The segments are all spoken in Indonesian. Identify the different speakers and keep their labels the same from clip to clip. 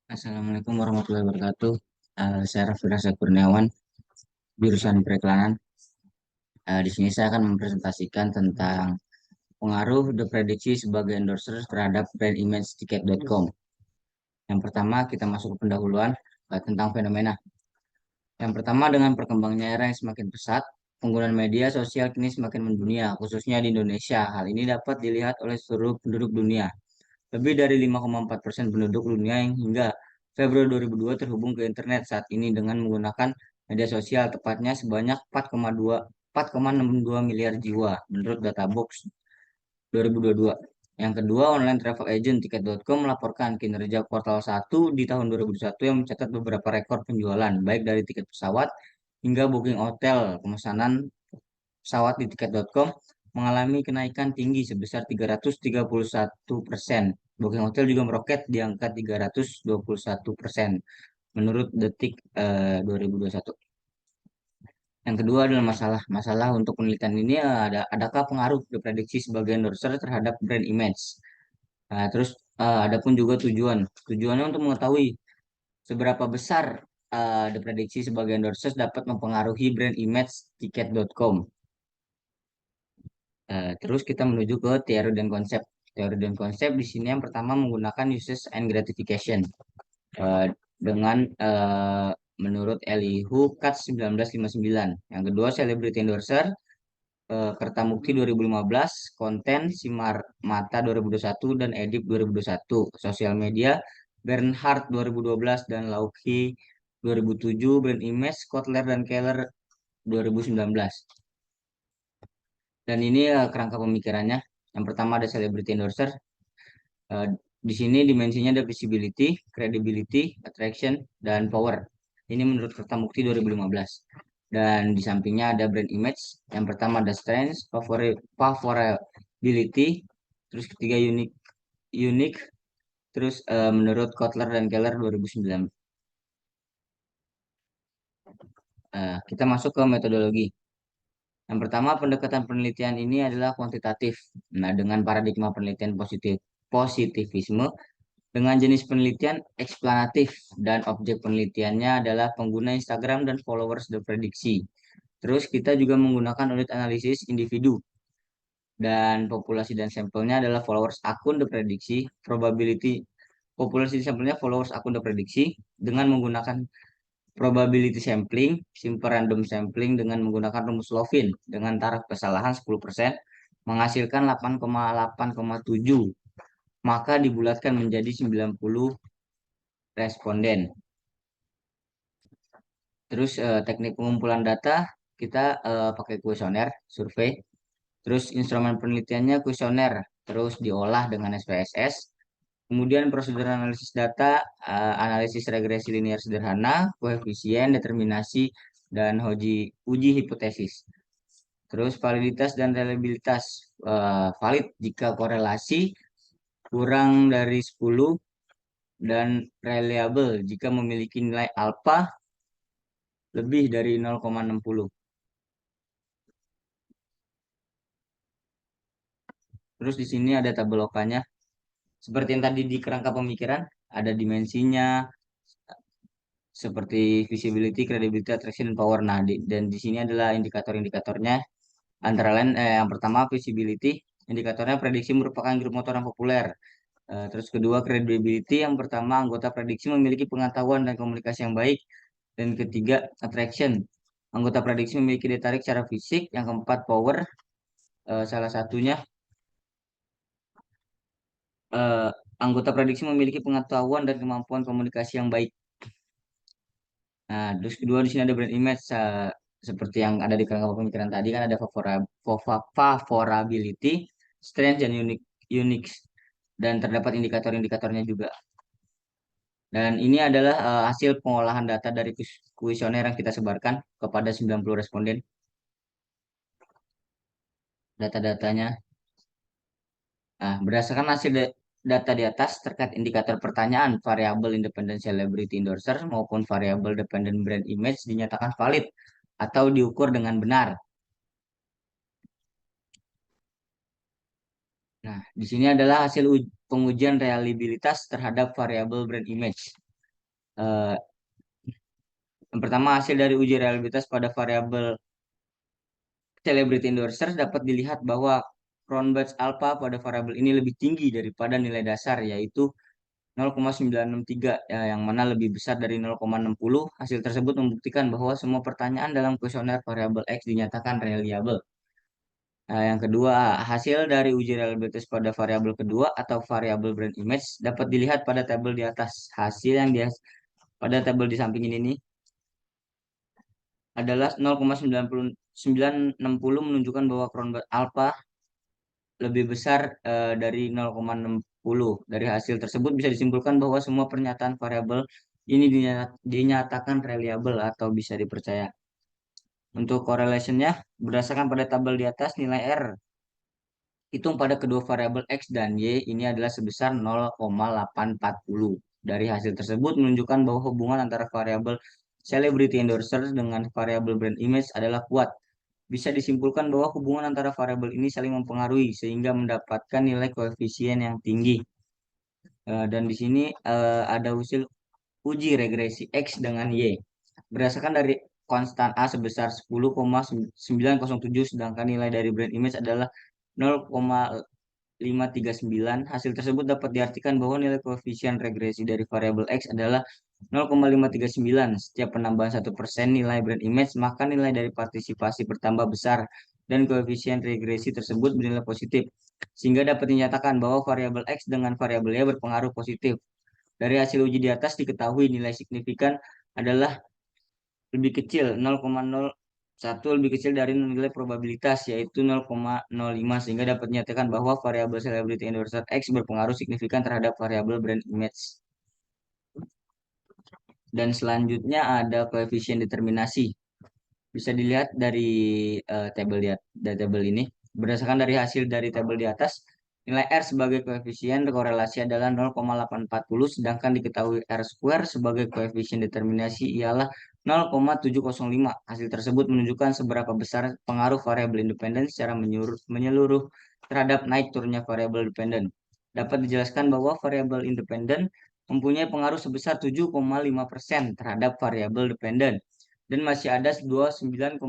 Speaker 1: Assalamualaikum warahmatullahi wabarakatuh. Saya Raffi Razak Kurniawan, jurusan Periklanan. Di sini saya akan mempresentasikan tentang pengaruh The Prediksi sebagai endorser terhadap brand image tiket.com. Yang pertama, kita masuk ke pendahuluan tentang fenomena. Yang pertama, dengan perkembangannya era yang semakin pesat, penggunaan media sosial kini semakin mendunia, khususnya di Indonesia. Hal ini dapat dilihat oleh seluruh penduduk dunia. Lebih dari 5,4% penduduk dunia yang hingga Februari 2002 terhubung ke internet saat ini dengan menggunakan media sosial, tepatnya sebanyak 4,62 miliar jiwa menurut Databox 2022. Yang kedua, online travel agent tiket.com melaporkan kinerja kuartal 1 di tahun 2021 yang mencatat beberapa rekor penjualan, baik dari tiket pesawat hingga booking hotel. Pemesanan pesawat di tiket.com mengalami kenaikan tinggi sebesar 331%. Booking hotel juga meroket di angka 321% menurut Detik 2021. Yang kedua adalah masalah untuk penelitian ini adakah pengaruh diprediksi sebagai endorser terhadap brand image. Terus adapun juga tujuannya untuk mengetahui seberapa besar diprediksi sebagai endorser dapat mempengaruhi brand image tiket.com. Terus kita menuju ke teori dan konsep. Teori dan konsep di sini yang pertama menggunakan uses and gratification. Eh, dengan menurut Elihu Katz 1959. Yang kedua Celebrity Endorser, Kertamukti 2015, Konten Simar Mata 2021 dan Edip 2021. Sosial media Bernhard 2012 dan Lauki 2007, Brand Image Kotler dan Keller 2019. Dan ini kerangka pemikirannya. Yang pertama ada celebrity endorser. Eh, di sini dimensinya ada visibility, credibility, attraction, dan power. Ini menurut Kertamukti 2015. Dan di sampingnya ada brand image. Yang pertama ada strength, favorability, terus ketiga unique, terus menurut Kotler dan Keller 2009. Kita masuk ke metodologi. Yang pertama, pendekatan penelitian ini adalah kuantitatif. Nah, dengan paradigma penelitian positivisme, dengan jenis penelitian eksplanatif dan objek penelitiannya adalah pengguna Instagram dan followers deprediksi. Terus kita juga menggunakan unit analisis individu dan populasi dan sampelnya adalah followers akun deprediksi, probability populasi sampelnya followers akun deprediksi dengan menggunakan probability sampling, simple random sampling dengan menggunakan rumus Lovin dengan taraf kesalahan 10% menghasilkan 8,8,7, maka dibulatkan menjadi 90 responden. Terus teknik pengumpulan data kita pakai kuesioner, survei. Terus instrumen penelitiannya kuesioner, terus diolah dengan SPSS. Kemudian prosedur analisis data, analisis regresi linear sederhana, koefisien, determinasi, dan uji hipotesis. Terus validitas dan reliabilitas, valid jika korelasi kurang dari 10 dan reliable jika memiliki nilai alfa lebih dari 0,60. Terus di sini ada tabel okanya. Seperti yang tadi di kerangka pemikiran, ada dimensinya, seperti visibility, credibility, attraction, dan power. Nah, dan di sini adalah indikator-indikatornya. Antara lain, yang pertama visibility, indikatornya prediksi merupakan grup motor yang populer. Terus kedua credibility, yang pertama anggota prediksi memiliki pengetahuan dan komunikasi yang baik. Dan ketiga attraction, anggota prediksi memiliki daya tarik secara fisik. Yang keempat power, salah satunya eh, anggota prediksi memiliki pengetahuan dan kemampuan komunikasi yang baik. Nah, terus kedua di sini ada brand image, seperti yang ada di kerangka pemikiran tadi kan ada favorability, strength dan unique dan terdapat indikator-indikatornya juga. Dan ini adalah hasil pengolahan data dari kuesioner yang kita sebarkan kepada 90 responden. Data-datanya. Nah, berdasarkan hasil data di atas terkait indikator pertanyaan, variabel independent celebrity endorser maupun variabel dependent brand image dinyatakan valid atau diukur dengan benar. Nah, di sini adalah hasil pengujian reliabilitas terhadap variabel brand image. Eh, yang pertama, hasil dari uji reliabilitas pada variabel celebrity endorsers dapat dilihat bahwa Cronbach's alpha pada variabel ini lebih tinggi daripada nilai dasar, yaitu 0,963, ya, yang mana lebih besar dari 0,60. Hasil tersebut membuktikan bahwa semua pertanyaan dalam kuesioner variabel X dinyatakan reliable. Nah, yang kedua, hasil dari uji reliabilitas pada variabel kedua atau variabel brand image dapat dilihat pada tabel di atas. Hasil yang dia pada tabel di samping ini nih adalah 0,960 menunjukkan bahwa Cronbach alpha lebih besar dari 0,60. Dari hasil tersebut bisa disimpulkan bahwa semua pernyataan variabel ini dinyatakan reliable atau bisa dipercaya. Untuk correlationnya, berdasarkan pada tabel di atas, nilai R hitung pada kedua variabel X dan Y ini adalah sebesar 0,840. Dari hasil tersebut menunjukkan bahwa hubungan antara variabel celebrity endorser dengan variabel brand image adalah kuat. Bisa disimpulkan bahwa hubungan antara variabel ini saling mempengaruhi sehingga mendapatkan nilai koefisien yang tinggi. Dan di sini ada hasil uji regresi X dengan Y. Berdasarkan dari konstan A sebesar 10,907 sedangkan nilai dari brand image adalah 0,539. Hasil tersebut dapat diartikan bahwa nilai koefisien regresi dari variabel X adalah 0,539. Setiap penambahan 1% nilai brand image, maka nilai dari partisipasi bertambah besar dan koefisien regresi tersebut bernilai positif. Sehingga dapat dinyatakan bahwa variabel X dengan variabel Y berpengaruh positif. Dari hasil uji di atas diketahui nilai signifikan adalah lebih kecil 0,01 lebih kecil dari nilai probabilitas yaitu 0,05 sehingga dapat dinyatakan bahwa variabel celebrity endorser X berpengaruh signifikan terhadap variabel brand image. Dan selanjutnya ada koefisien determinasi. Bisa dilihat dari tabel ini. Berdasarkan dari hasil dari tabel di atas, nilai R sebagai koefisien korelasi adalah 0,840, sedangkan diketahui R square sebagai koefisien determinasi ialah 0,705. Hasil tersebut menunjukkan seberapa besar pengaruh variabel independen secara menyeluruh terhadap naik turunnya variabel dependen. Dapat dijelaskan bahwa variabel independen mempunyai pengaruh sebesar 7,5% terhadap variabel dependen dan masih ada 29,5%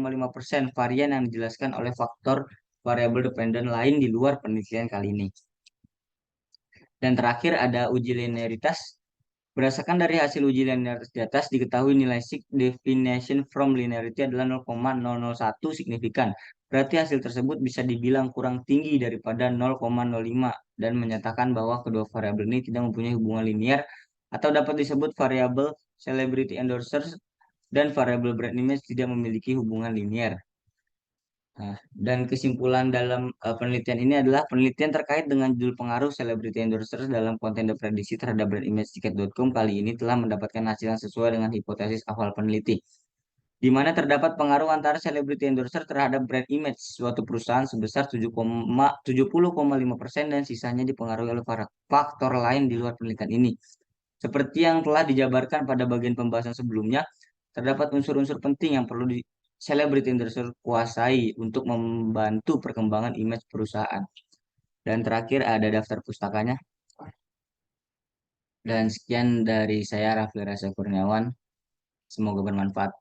Speaker 1: varian yang dijelaskan oleh faktor variabel dependen lain di luar penelitian kali ini. Dan terakhir ada uji linearitas. Berdasarkan dari hasil uji linearitas di atas, diketahui nilai sig definition from linearity adalah 0,001 signifikan. Berarti hasil tersebut bisa dibilang kurang tinggi daripada 0,05 dan menyatakan bahwa kedua variabel ini tidak mempunyai hubungan linear atau dapat disebut variabel celebrity endorsers dan variabel brand image tidak memiliki hubungan linear. Nah, dan kesimpulan dalam penelitian ini adalah penelitian terkait dengan judul pengaruh celebrity endorsers dalam konten prediksi terhadap brand image tiket.com kali ini telah mendapatkan hasil yang sesuai dengan hipotesis awal peneliti, di mana terdapat pengaruh antara celebrity endorser terhadap brand image suatu perusahaan sebesar 70,5% dan sisanya dipengaruhi oleh faktor lain di luar penelitian ini. Seperti yang telah dijabarkan pada bagian pembahasan sebelumnya, terdapat unsur-unsur penting yang perlu celebrity endorser kuasai untuk membantu perkembangan image perusahaan. Dan terakhir ada daftar pustakanya. Dan sekian dari saya Raffi Rasa Kurniawan. Semoga bermanfaat.